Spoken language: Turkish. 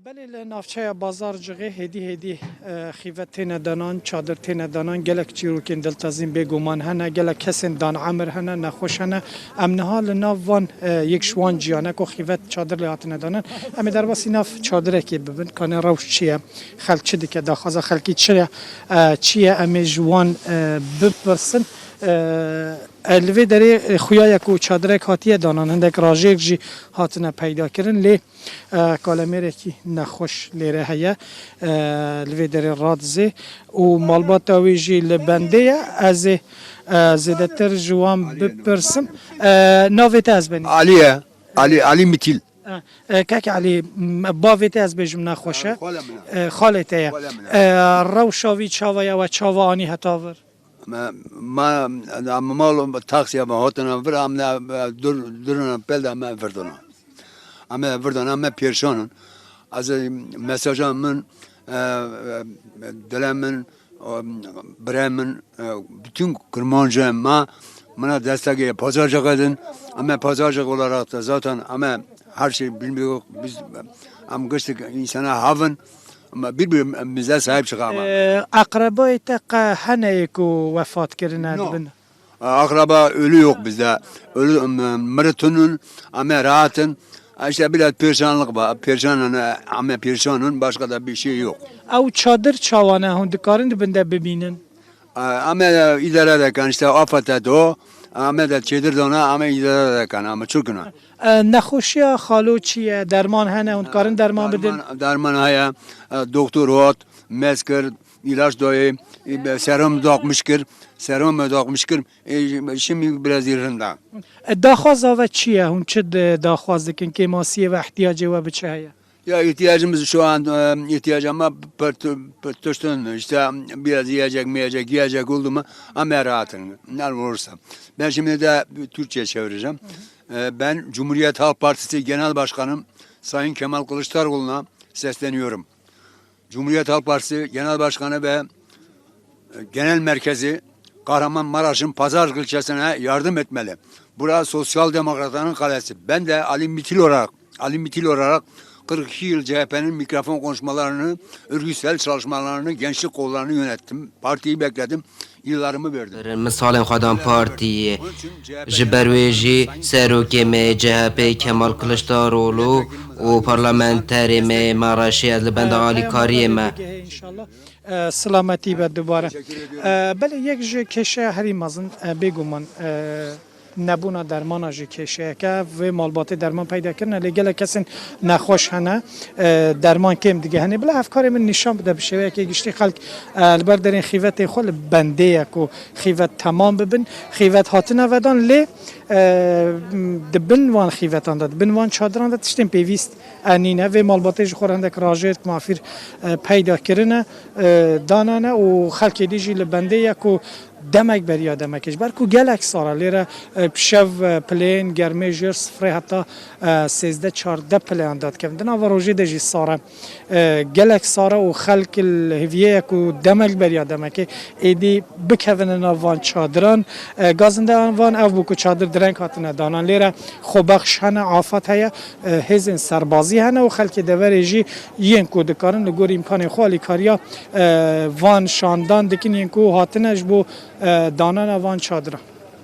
بله لنافچه بازار جغه هدی خیفت تینه دانان چادر تینه دانان گلک چیروکین دلتازین بگومان هنه گلک کسین دان عمر هنه نخوش هنه امنها لناف وان یک شوان جیانه که خیفت چادر لیاتنه دانان امی در باسی ناف چادره که ببین کانه روش چیه خلق چی دیگه داخوازه خلقی چیه امی جوان بپرسن الوی داری خویای کو چادر کاتیه دانان هندک راجیک جی هاتنه پیدا کردن لی کالمیره کی نخوش لیره هیا الوی داری رادزه و مالبات اوی جی لبنده از زدتر جوان بپرسم ناویت از بینی علی میتیل که علی باویت از بجم نخوشه خالته روشاوی چاویا و چاوانی هتاور ما مال تاکسی ما هاتنا ور ام درنا پلدا ما وردونا اما وردونا ما پیرشانن از mesajım من دلمن برامن bütün kurmancı ma bana destek pazarcı kadın ama pazarcı olarak da zaten ama her şey bilmiyor biz am geçtik insana havın ama birbirimize sahip çıkalım. Akrabayı tek haneyku vefat kirine dibin. Akraba ölü yok bizde. Ölü mırtının ama rahatın. İşte biraz perişanlık var. Perişanın ama perişanın başka da bir şey yok. Av çadır çavana hundikarın dibinde bibinin. Ama idare ederken işte afet o. Ama da çedir dona ama idare ederken ama çok günah. Nexoşiya xalo çiye derman hene hundikarın derman bidin. Derman haya doktor hat meskir ilaç dayı serum dağmışkır. Serum dağmışkır. Şimdi biraz yerinde. Daxwaza ve çiye hun çi daxwaz dikin ki masiye ve ihtiyacı ve biçe heye. Ya ihtiyacımız şu an ihtiyacıma pırtıştın işte biraz yiyecek oldu mu ama rahatım ne olursa. Ben şimdi de Türkçe çevireceğim. Ben Cumhuriyet Halk Partisi Genel Başkanım Sayın Kemal Kılıçdaroğlu'na sesleniyorum. Cumhuriyet Halk Partisi Genel Başkanı ve Genel Merkezi Kahramanmaraş'ın Pazar ilçesine yardım etmeli. Burası Sosyal Demokratların kalesi. Ben de Ali Mitil olarak 42 yıl CHP'nin mikrofon konuşmalarını, örgütsel çalışmalarını, gençlik kollarını yönettim. Partiyi bekledim. Yıllarımı verdim. Misalin xadan partiye jiberweji seroke me CHP Kemal Kılıçdaroğlu o parlamenteri me Maraşi az bende Ali Kariye me İnşallah selameti ve dubare. Bele yek ji keşe heri mazın beguman نبونا درمان آجی کشه که و مالبات درمان پیدا کردن لیگل کسی نخوش هنه درمان کم دیگه هنه بله افکار من نشان بده بشه که گشتی خلق البر در این خیوت خال بنده کو خیوت تمام ببین خیوت هاتنه ودان لی دبن وان خیوتان داد بن وان چادران داد تشتیم پیویست انینه و مالباتش خورنده که راجعت مافیر پیدا کردن دانانه و خلق دیجی لبنده کو demek beriya demekش برکو گلک سارا لیره پشو پلین گرمه جر صفره حتی 13-14 پلین داد که دنا و روژه دجی سارا گلک سارا و خلق الهویه کو دمک بریا دمکه ایدی بکوین وان چادران گازنده وان او بکو چادر درنگ هاتنه دانان لیره خوبخش هنه آفت هیا هزین سربازی هنه و خلق دوره جی ین کو دکارن لگور امکان خوالی کاریا وان شاندان دکن ین کو هاتنه جبو دانان وان چادران